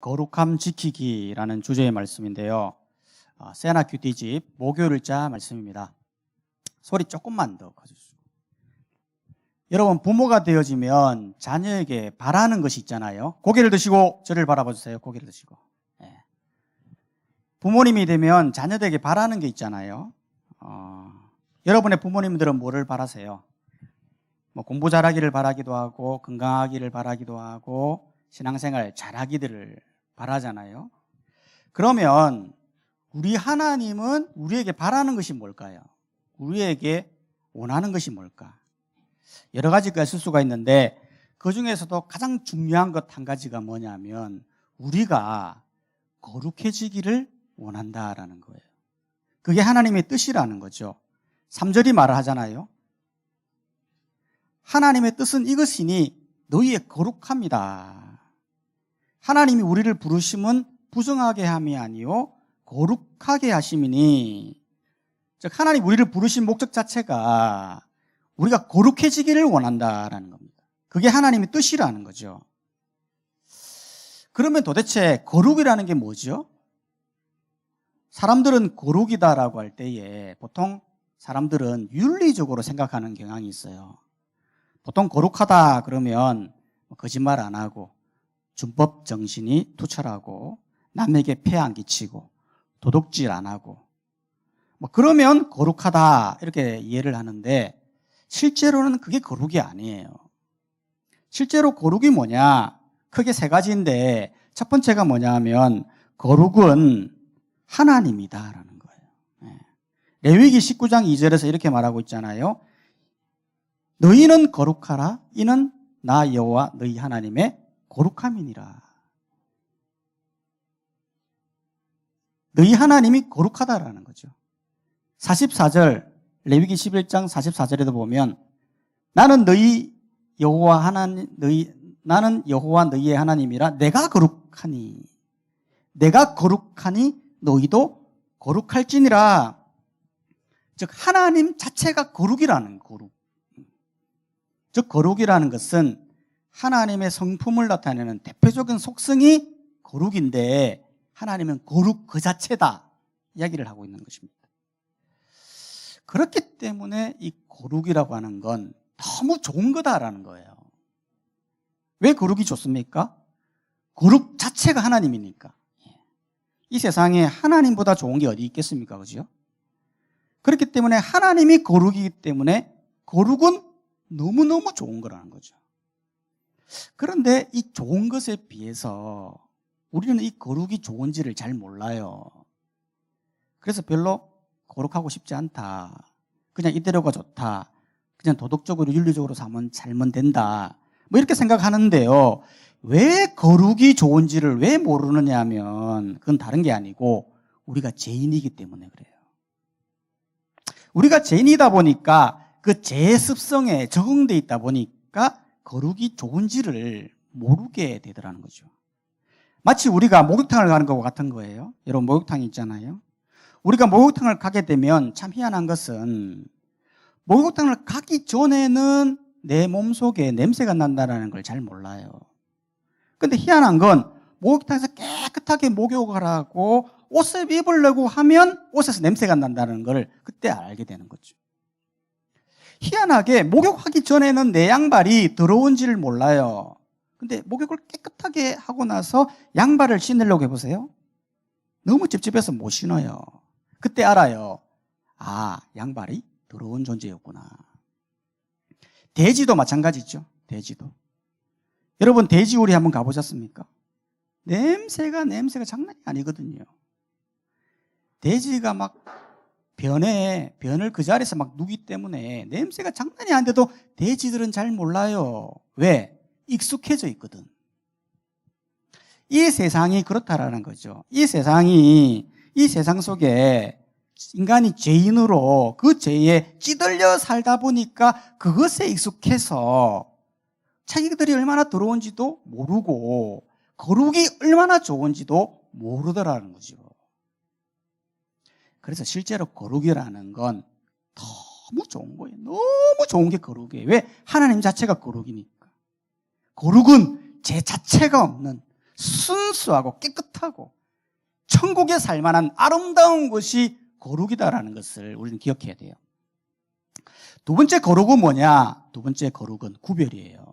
거룩함 지키기라는 주제의 말씀인데요. 세나 큐티집 목요일자 말씀입니다. 소리 조금만 더 커주시고. 여러분, 부모가 되어지면 자녀에게 바라는 것이 있잖아요. 고개를 드시고 저를 바라봐주세요. 고개를 드시고. 네. 부모님이 되면 자녀들에게 바라는 게 있잖아요. 여러분의 부모님들은 뭐를 바라세요? 공부 잘하기를 바라기도 하고, 건강하기를 바라기도 하고, 신앙생활 잘하기를 바라잖아요. 그러면 우리 하나님은 우리에게 바라는 것이 뭘까요? 우리에게 원하는 것이 뭘까? 여러 가지가 있을 수가 있는데 그 중에서도 가장 중요한 것 한 가지가 뭐냐면 우리가 거룩해지기를 원한다라는 거예요. 그게 하나님의 뜻이라는 거죠. 3절이 말을 하잖아요. 하나님의 뜻은 이것이니 너희의 거룩함이다. 하나님이 우리를 부르심은 부정하게 함이 아니요 거룩하게 하심이니, 즉 하나님 우리를 부르신 목적 자체가 우리가 거룩해지기를 원한다라는 겁니다. 그게 하나님의 뜻이라는 거죠. 그러면 도대체 거룩이라는 게 뭐죠? 사람들은 거룩이다라고 할 때에 보통 사람들은 윤리적으로 생각하는 경향이 있어요. 보통 거룩하다 그러면 거짓말 안 하고 준법 정신이 투철하고 남에게 폐 안 끼치고 도둑질 안 하고 그러면 거룩하다 이렇게 이해를 하는데 실제로는 그게 거룩이 아니에요. 실제로 거룩이 뭐냐? 크게 세 가지인데 첫 번째가 뭐냐 하면 거룩은 하나님이다라는 거예요. 레위기 19장 2절에서 이렇게 말하고 있잖아요. 너희는 거룩하라. 이는 나 여호와 너희 하나님의 거룩함이니라. 너희 하나님이 거룩하다라는 거죠. 44절 레위기 11장 44절에도 보면 나는 여호와 너희의 하나님이라 내가 거룩하니 너희도 거룩할지니라. 즉 하나님 자체가 거룩이라는 거룩. 즉 거룩이라는 것은 하나님의 성품을 나타내는 대표적인 속성이 거룩인데 하나님은 거룩 그 자체다 이야기를 하고 있는 것입니다. 그렇기 때문에 이 거룩이라고 하는 건 너무 좋은 거다라는 거예요. 왜 거룩이 좋습니까? 거룩 자체가 하나님이니까. 이 세상에 하나님보다 좋은 게 어디 있겠습니까? 그죠? 그렇기 때문에 하나님이 거룩이기 때문에 거룩은 너무너무 좋은 거라는 거죠. 그런데 이 좋은 것에 비해서 우리는 이 거룩이 좋은지를 잘 몰라요. 그래서 별로 거룩하고 싶지 않다. 그냥 이대로가 좋다. 그냥 도덕적으로 윤리적으로 살면 된다. 이렇게 생각하는데요. 왜 거룩이 좋은지를 왜 모르느냐 하면 그건 다른 게 아니고 우리가 죄인이기 때문에 그래요. 우리가 죄인이다 보니까 그 죄의 습성에 적응돼 있다 보니까 거룩이 좋은지를 모르게 되더라는 거죠. 마치 우리가 목욕탕을 가는 것과 같은 거예요. 여러분 목욕탕이 있잖아요. 우리가 목욕탕을 가게 되면 참 희한한 것은 목욕탕을 가기 전에는 내 몸속에 냄새가 난다는 걸 잘 몰라요. 근데 희한한 건 목욕탕에서 깨끗하게 목욕을 하고 옷을 입으려고 하면 옷에서 냄새가 난다는 걸 그때 알게 되는 거죠. 희한하게 목욕하기 전에는 내 양발이 더러운지를 몰라요. 근데 목욕을 깨끗하게 하고 나서 양발을 신으려고 해보세요. 너무 찝찝해서 못 신어요. 그때 알아요. 아, 양발이 더러운 존재였구나. 돼지도 마찬가지죠. 돼지도. 여러분 돼지우리 한번 가보셨습니까? 냄새가 장난이 아니거든요. 돼지가 막 변을 그 자리에서 막 누기 때문에 냄새가 장난이 아닌데도 돼지들은 잘 몰라요. 왜? 익숙해져 있거든. 이 세상이 그렇다라는 거죠. 이 세상 속에 인간이 죄인으로 그 죄에 찌들려 살다 보니까 그것에 익숙해서 자기들이 얼마나 더러운지도 모르고 거룩이 얼마나 좋은지도 모르더라는 거죠. 그래서 실제로 거룩이라는 건 너무 좋은 거예요. 너무 좋은 게 거룩이에요. 왜? 하나님 자체가 거룩이니까. 거룩은 죄 자체가 없는 순수하고 깨끗하고 천국에 살만한 아름다운 것이 거룩이다라는 것을 우리는 기억해야 돼요. 두 번째 거룩은 뭐냐? 두 번째 거룩은 구별이에요.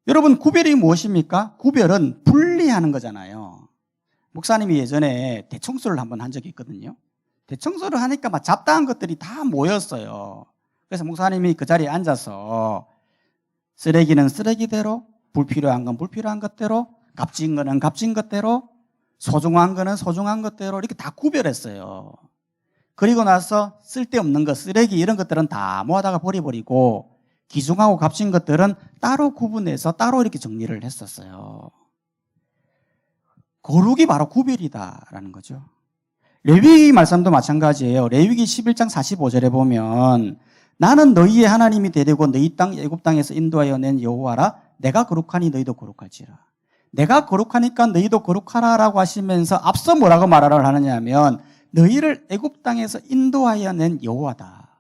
여러분, 구별이 무엇입니까? 구별은 분리하는 거잖아요. 목사님이 예전에 대청소를 한번 한 적이 있거든요. 대청소를 하니까 막 잡다한 것들이 다 모였어요. 그래서 목사님이 그 자리에 앉아서 쓰레기는 쓰레기대로, 불필요한 건 불필요한 것대로, 값진 거는 값진 것대로, 소중한 거는 소중한 것대로 이렇게 다 구별했어요. 그리고 나서 쓸데없는 거, 쓰레기 이런 것들은 다 모아다가 버려버리고 귀중하고 값진 것들은 따로 구분해서 따로 이렇게 정리를 했었어요. 거룩이 바로 구별이다라는 거죠. 레위기 말씀도 마찬가지예요. 레위기 11장 45절에 보면 나는 너희의 하나님이 되려고 너희 땅 애굽 땅에서 인도하여 낸 여호와라. 내가 거룩하니 너희도 거룩할지라. 내가 거룩하니까 너희도 거룩하라라고 하시면서 앞서 뭐라고 말하라고 하느냐 하면 너희를 애굽 땅에서 인도하여 낸 여호와다.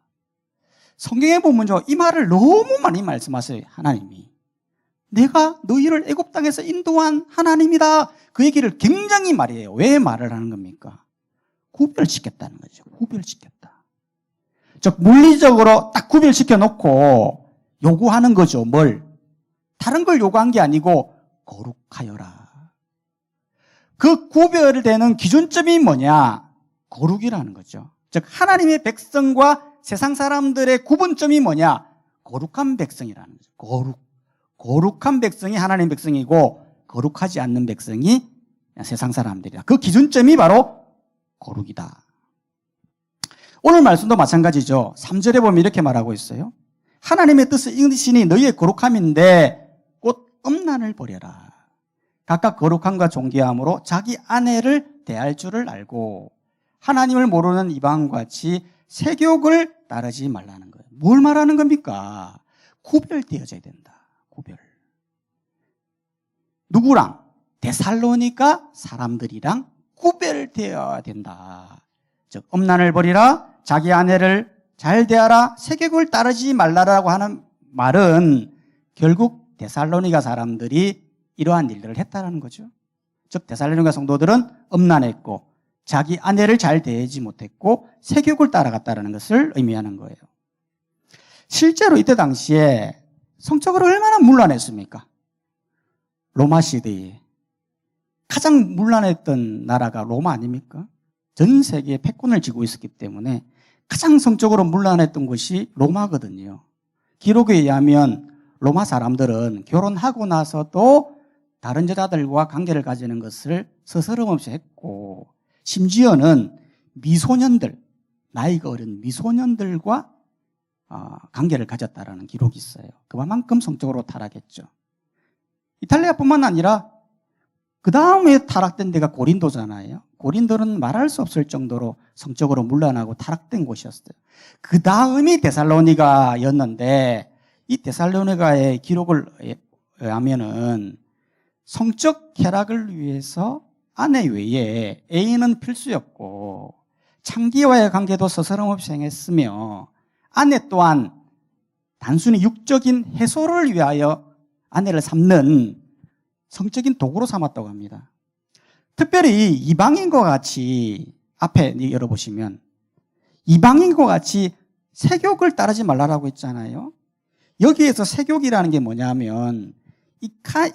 성경에 보면요, 이 말을 너무 많이 말씀하세요. 하나님이 내가 너희를 애굽 땅에서 인도한 하나님이다. 그 얘기를 굉장히 많이 해요. 왜 말을 하는 겁니까? 구별시켰다는 거죠. 구별시켰다. 즉 물리적으로 딱 구별시켜 놓고 요구하는 거죠. 뭘? 다른 걸 요구한 게 아니고 거룩하여라. 그 구별되는 기준점이 뭐냐? 거룩이라는 거죠. 즉 하나님의 백성과 세상 사람들의 구분점이 뭐냐? 거룩한 백성이라는 거죠. 거룩한 백성이 하나님의 백성이고 거룩하지 않는 백성이 세상 사람들이다. 그 기준점이 바로 거룩이다. 오늘 말씀도 마찬가지죠. 3절에 보면 이렇게 말하고 있어요. 하나님의 뜻을 이으시니 너희의 거룩함인데 곧 음란을 버려라. 각각 거룩함과 존귀함으로 자기 아내를 대할 줄을 알고 하나님을 모르는 이방과 같이 세욕을 따르지 말라는 거예요. 뭘 말하는 겁니까? 구별되어져야 된다. 구별. 누구랑? 데살로니가 사람들이랑 구별되어야 된다. 즉 음란을 버리라, 자기 아내를 잘 대하라, 세욕을 따르지 말라라고 하는 말은 결국 데살로니가 사람들이 이러한 일들을 했다는 거죠. 즉 데살로니가 성도들은 음란했고 자기 아내를 잘 대하지 못했고 세욕을 따라갔다는 것을 의미하는 거예요. 실제로 이때 당시에 성적으로 얼마나 문란했습니까? 로마 시대에 가장 문란했던 나라가 로마 아닙니까? 전 세계에 패권을 쥐고 있었기 때문에 가장 성적으로 문란했던 곳이 로마거든요. 기록에 의하면 로마 사람들은 결혼하고 나서도 다른 여자들과 관계를 가지는 것을 서스럼 없이 했고 심지어는 미소년들, 나이가 어린 미소년들과 관계를 가졌다라는 기록이 있어요. 그만큼 성적으로 타락했죠. 이탈리아뿐만 아니라 그 다음에 타락된 데가 고린도잖아요. 고린도는 말할 수 없을 정도로 성적으로 문란하고 타락된 곳이었어요. 그 다음이 데살로니가였는데 이 데살로니가의 기록을 하면은 성적 쾌락을 위해서 아내 외에 애인은 필수였고 창기와의 관계도 서스럼없이 행했으며 아내 또한 단순히 육적인 해소를 위하여 아내를 삼는 성적인 도구로 삼았다고 합니다. 특별히 이방인과 같이 앞에 열어보시면 이방인과 같이 세욕을 따르지 말라라고 했잖아요. 여기에서 세욕이라는 게 뭐냐면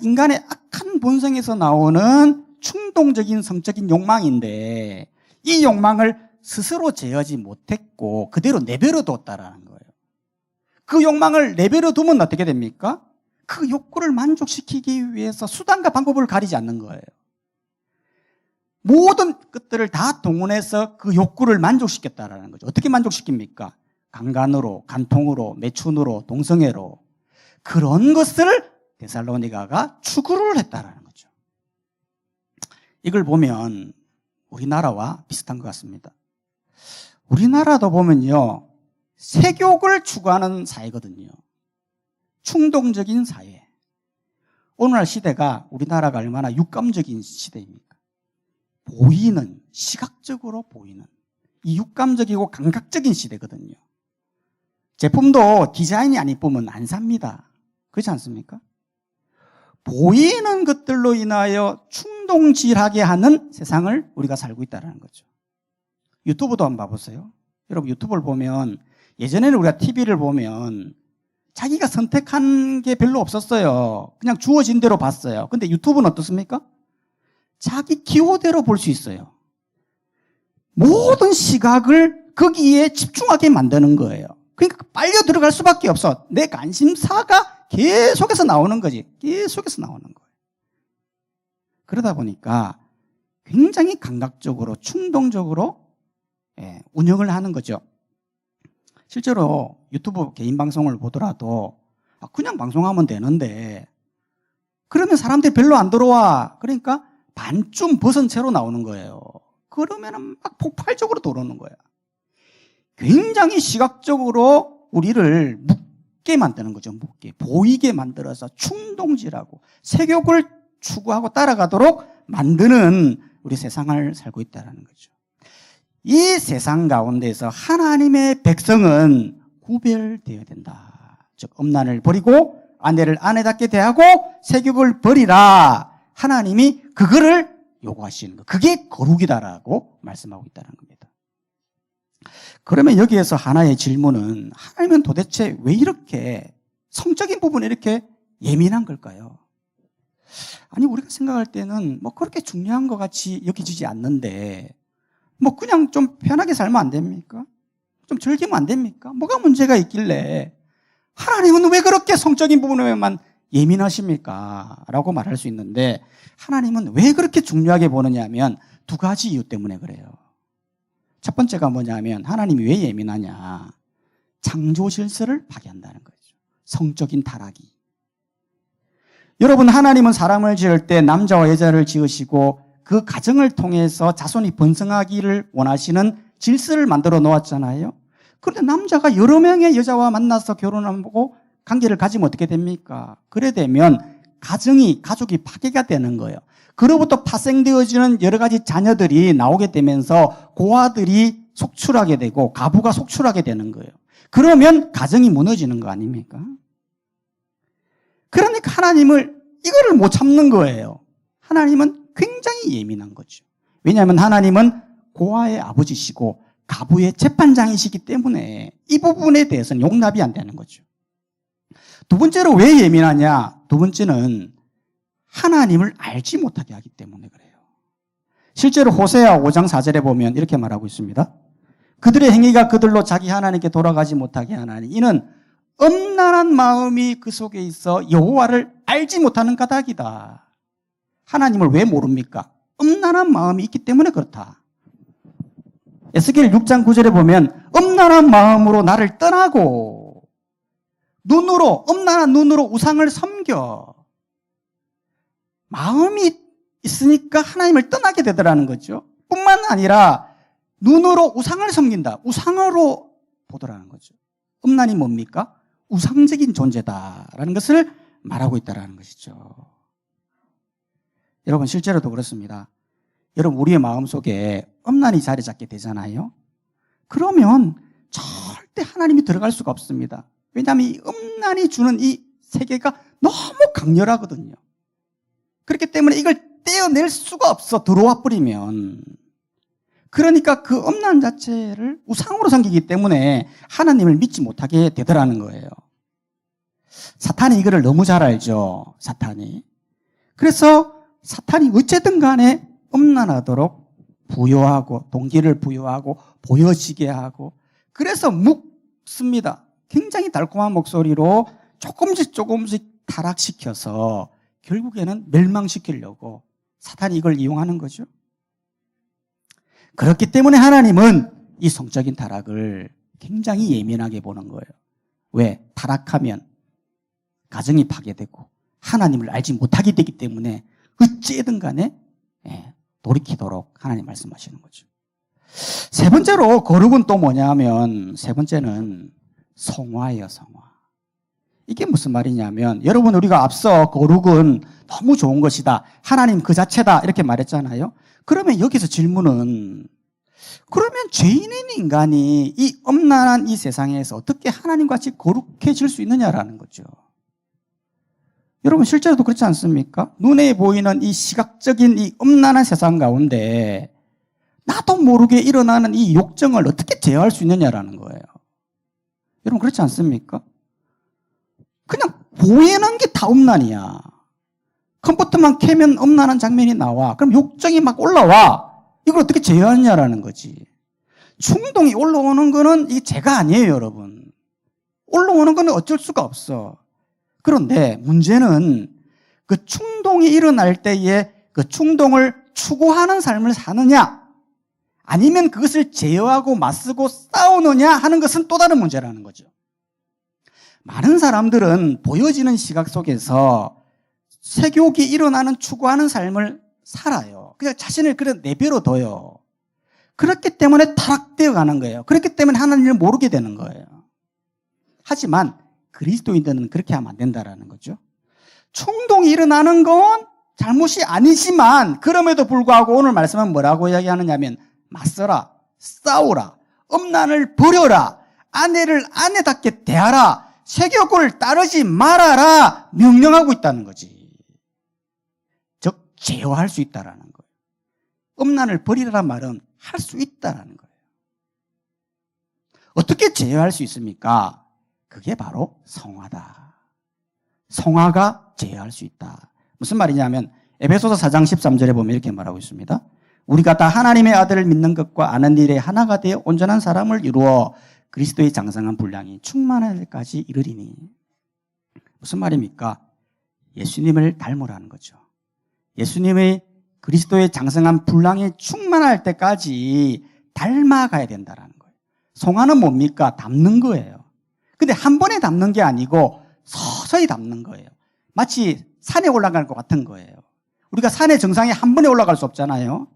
인간의 악한 본성에서 나오는 충동적인 성적인 욕망인데 이 욕망을 스스로 제어하지 못했고 그대로 내버려 뒀다라는 거예요. 그 욕망을 내버려 두면 어떻게 됩니까? 그 욕구를 만족시키기 위해서 수단과 방법을 가리지 않는 거예요. 모든 것들을 다 동원해서 그 욕구를 만족시켰다라는 거죠. 어떻게 만족시킵니까? 강간으로, 간통으로, 매춘으로, 동성애로 그런 것을 데살로니가가 추구를 했다라는 거죠. 이걸 보면 우리나라와 비슷한 것 같습니다. 우리나라도 보면요, 세욕을 추구하는 사회거든요. 충동적인 사회. 오늘날 시대가 우리나라가 얼마나 육감적인 시대입니까? 보이는, 시각적으로 보이는 이 육감적이고 감각적인 시대거든요. 제품도 디자인이 안 이쁘면 안 삽니다. 그렇지 않습니까? 보이는 것들로 인하여 충동질하게 하는 세상을 우리가 살고 있다는 거죠. 유튜브도 한번 봐보세요. 여러분 유튜브를 보면 예전에는 우리가 TV를 보면 자기가 선택한 게 별로 없었어요. 그냥 주어진 대로 봤어요. 근데 유튜브는 어떻습니까? 자기 기호대로 볼 수 있어요. 모든 시각을 거기에 집중하게 만드는 거예요. 그러니까 빨려 들어갈 수밖에 없어. 내 관심사가 계속해서 나오는 거지. 계속해서 나오는 거예요. 그러다 보니까 굉장히 감각적으로 충동적으로 운영을 하는 거죠. 실제로 유튜브 개인 방송을 보더라도 그냥 방송하면 되는데 그러면 사람들이 별로 안 들어와. 그러니까 반쯤 벗은 채로 나오는 거예요. 그러면은 막 폭발적으로 들어오는 거야. 굉장히 시각적으로 우리를 묻게 만드는 거죠. 묻게. 보이게 만들어서 충동질하고 색욕을 추구하고 따라가도록 만드는 우리 세상을 살고 있다는 거죠. 이 세상 가운데서 하나님의 백성은 구별되어야 된다. 즉 음란을 버리고 아내를 아내답게 대하고 색욕을 버리라. 하나님이 그거를 요구하시는 거. 그게 거룩이다라고 말씀하고 있다는 겁니다. 그러면 여기에서 하나의 질문은 하나님은 도대체 왜 이렇게 성적인 부분에 이렇게 예민한 걸까요? 아니 우리가 생각할 때는 뭐 그렇게 중요한 것 같이 여겨지지 않는데 뭐 그냥 좀 편하게 살면 안 됩니까? 좀 즐기면 안 됩니까? 뭐가 문제가 있길래 하나님은 왜 그렇게 성적인 부분에만 예민하십니까? 라고 말할 수 있는데 하나님은 왜 그렇게 중요하게 보느냐 하면 두 가지 이유 때문에 그래요. 첫 번째가 뭐냐면 하나님이 왜 예민하냐. 창조 질서를 파괴한다는 거죠. 성적인 타락이. 여러분 하나님은 사람을 지을 때 남자와 여자를 지으시고 그 가정을 통해서 자손이 번성하기를 원하시는 질서를 만들어 놓았잖아요. 그런데 남자가 여러 명의 여자와 만나서 결혼하고 관계를 가지면 어떻게 됩니까? 그래 되면 가족이 파괴가 되는 거예요. 그로부터 파생되어지는 여러 가지 자녀들이 나오게 되면서 고아들이 속출하게 되고 가부가 속출하게 되는 거예요. 그러면 가정이 무너지는 거 아닙니까? 그러니까 하나님을 이거를 못 참는 거예요. 하나님은 굉장히 예민한 거죠. 왜냐하면 하나님은 고아의 아버지시고 가부의 재판장이시기 때문에 이 부분에 대해서는 용납이 안 되는 거죠. 두 번째로 왜 예민하냐? 두 번째는 하나님을 알지 못하게 하기 때문에 그래요. 실제로 호세아 5장 4절에 보면 이렇게 말하고 있습니다. 그들의 행위가 그들로 자기 하나님께 돌아가지 못하게 하나니 이는 엄란한 마음이 그 속에 있어 여호와를 알지 못하는 까닭이다. 하나님을 왜 모릅니까? 엄란한 마음이 있기 때문에 그렇다. 에스겔 6장 9절에 보면 엄란한 마음으로 나를 떠나고 엄란한 눈으로 우상을 섬겨. 마음이 있으니까 하나님을 떠나게 되더라는 거죠. 뿐만 아니라 눈으로 우상을 섬긴다. 우상으로 보더라는 거죠. 음란이 뭡니까? 우상적인 존재다라는 것을 말하고 있다는 것이죠. 여러분 실제로도 그렇습니다. 여러분 우리의 마음속에 음란이 자리 잡게 되잖아요. 그러면 절대 하나님이 들어갈 수가 없습니다. 왜냐하면 이 음란이 주는 이 세계가 너무 강렬하거든요. 그렇기 때문에 이걸 떼어낼 수가 없어. 들어와 버리면. 그러니까 그 음란 자체를 우상으로 섬기기 때문에 하나님을 믿지 못하게 되더라는 거예요. 사탄이 이거를 너무 잘 알죠. 사탄이. 그래서 사탄이 어쨌든 간에 음란하도록 부여하고 동기를 부여하고 보여지게 하고 그래서 묵습니다. 굉장히 달콤한 목소리로 조금씩 타락시켜서 결국에는 멸망시키려고 사탄이 이걸 이용하는 거죠. 그렇기 때문에 하나님은 이 성적인 타락을 굉장히 예민하게 보는 거예요. 왜? 타락하면 가정이 파괴되고 하나님을 알지 못하게 되기 때문에 어찌든 간에 돌이키도록 하나님 말씀하시는 거죠. 세 번째로 거룩은 또 뭐냐 하면 세 번째는 성화예요. 성화. 이게 무슨 말이냐면 여러분 우리가 앞서 거룩은 너무 좋은 것이다. 하나님 그 자체다. 이렇게 말했잖아요. 그러면 여기서 질문은 그러면 죄인인 인간이 이 엄란한 이 세상에서 어떻게 하나님같이 거룩해질 수 있느냐라는 거죠. 여러분 실제로도 그렇지 않습니까? 눈에 보이는 이 시각적인 이 음란한 세상 가운데 나도 모르게 일어나는 이 욕정을 어떻게 제어할 수 있느냐라는 거예요. 여러분 그렇지 않습니까? 그냥 보이는 게 다 음란이야. 컴퓨터만 켜면 음란한 장면이 나와. 그럼 욕정이 막 올라와. 이걸 어떻게 제어하느냐라는 거지. 충동이 올라오는 거는 이게 죄가 아니에요, 여러분. 올라오는 거는 어쩔 수가 없어. 그런데 문제는 그 충동이 일어날 때에 그 충동을 추구하는 삶을 사느냐, 아니면 그것을 제어하고 맞서고 싸우느냐 하는 것은 또 다른 문제라는 거죠. 많은 사람들은 보여지는 시각 속에서 색욕이 일어나는 추구하는 삶을 살아요. 그냥 자신을 그냥 내버려 둬요. 그렇기 때문에 타락되어 가는 거예요. 그렇기 때문에 하나님을 모르게 되는 거예요. 하지만 그리스도인들은 그렇게 하면 안 된다라는 거죠. 충동이 일어나는 건 잘못이 아니지만 그럼에도 불구하고 오늘 말씀은 뭐라고 이야기하느냐면 맞서라, 싸우라, 음란을 버려라, 아내를 아내답게 대하라, 색욕을 따르지 말아라 명령하고 있다는 거지. 즉 제어할 수 있다라는 거예요. 음란을 버리라는 말은 할 수 있다라는 거예요. 어떻게 제어할 수 있습니까? 그게 바로 성화다. 성화가 제어할 수 있다. 무슨 말이냐면 에베소서 4장 13절에 보면 이렇게 말하고 있습니다. 우리가 다 하나님의 아들을 믿는 것과 아는 일에 하나가 되어 온전한 사람을 이루어 그리스도의 장성한 분량이 충만할 때까지 이르리니. 무슨 말입니까? 예수님을 닮으라는 거죠. 예수님의 그리스도의 장성한 분량이 충만할 때까지 닮아가야 된다는 거예요. 성화는 뭡니까? 닮는 거예요. 근데 한 번에 닮는 게 아니고 서서히 닮는 거예요. 마치 산에 올라가는 것 같은 거예요. 우리가 산의 정상에 한 번에 올라갈 수 없잖아요.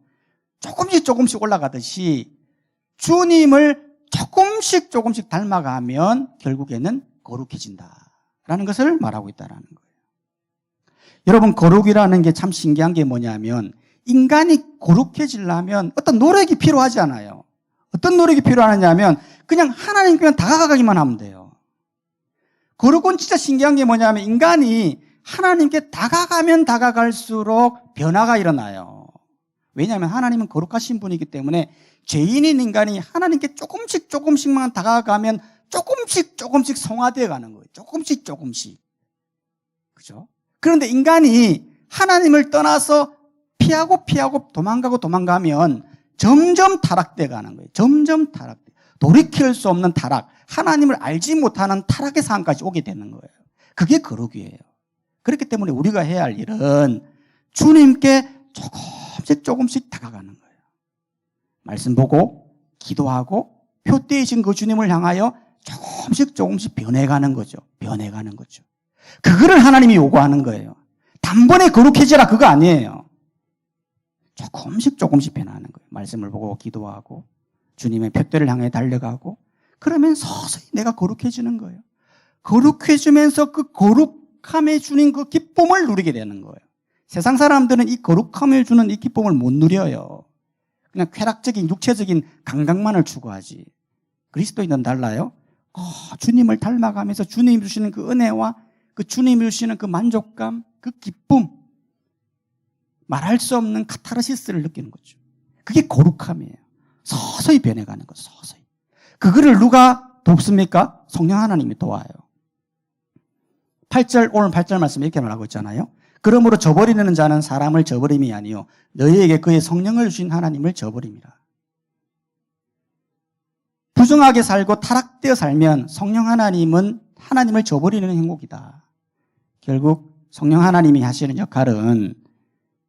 조금씩 올라가듯이 주님을 조금씩 닮아가면 결국에는 거룩해진다라는 것을 말하고 있다는 거예요. 여러분 거룩이라는 게 참 신기한 게 뭐냐면 인간이 거룩해지려면 어떤 노력이 필요하지 않아요. 어떤 노력이 필요하냐면 그냥 하나님께 다가가기만 하면 돼요. 거룩은 진짜 신기한 게 뭐냐면 인간이 하나님께 다가가면 다가갈수록 변화가 일어나요. 왜냐하면 하나님은 거룩하신 분이기 때문에 죄인인 인간이 하나님께 조금씩만 다가가면 조금씩 성화되어 가는 거예요. 조금씩. 그죠? 그런데 인간이 하나님을 떠나서 피하고 도망가면 점점 타락되어 가는 거예요. 점점 타락돼. 돌이킬 수 없는 타락, 하나님을 알지 못하는 타락의 상황까지 오게 되는 거예요. 그게 거룩이에요. 그렇기 때문에 우리가 해야 할 일은 주님께 조금씩 다가가는 거예요. 말씀 보고 기도하고 표대이신 그 주님을 향하여 조금씩 변해가는 거죠. 그거를 하나님이 요구하는 거예요. 단번에 거룩해지라 그거 아니에요. 조금씩 변하는 거예요. 말씀을 보고 기도하고 주님의 표대를 향해 달려가고 그러면 서서히 내가 거룩해지는 거예요. 거룩해지면서 그 거룩함에 주는 그 기쁨을 누리게 되는 거예요. 세상 사람들은 이 거룩함을 주는 이 기쁨을 못 누려요. 그냥 쾌락적인 육체적인 감각만을 추구하지. 그리스도인은 달라요. 주님을 닮아가면서 주님이 주시는 그 은혜와 그 주님이 주시는 그 만족감, 그 기쁨, 말할 수 없는 카타르시스를 느끼는 거죠. 그게 거룩함이에요. 서서히 변해가는 거죠. 서서히. 그거를 누가 돕습니까? 성령 하나님이 도와요. 오늘 8절 말씀 이렇게 말하고 있잖아요. 그러므로 저버리는 자는 사람을 저버림이 아니요 너희에게 그의 성령을 주신 하나님을 저버림이라. 부정하게 살고 타락되어 살면 성령 하나님은 하나님을 저버리는 행복이다. 결국 성령 하나님이 하시는 역할은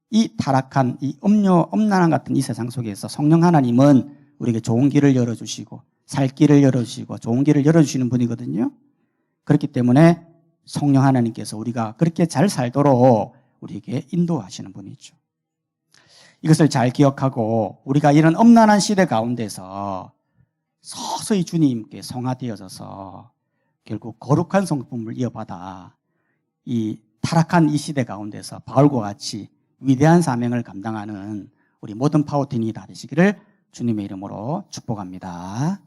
이 타락한 이 음란한 같은 이 세상 속에서 성령 하나님은 우리에게 좋은 길을 열어주시고 살 길을 열어주시고 좋은 길을 열어주시는 분이거든요. 그렇기 때문에 성령 하나님께서 우리가 그렇게 잘 살도록 우리에게 인도하시는 분이죠. 이것을 잘 기억하고 우리가 이런 음란한 시대 가운데서 서서히 주님께 성화되어져서 결국 거룩한 성품을 이어받아 이 타락한 이 시대 가운데서 바울과 같이 위대한 사명을 감당하는 우리 모든 파워팀이 다 되시기를 주님의 이름으로 축복합니다.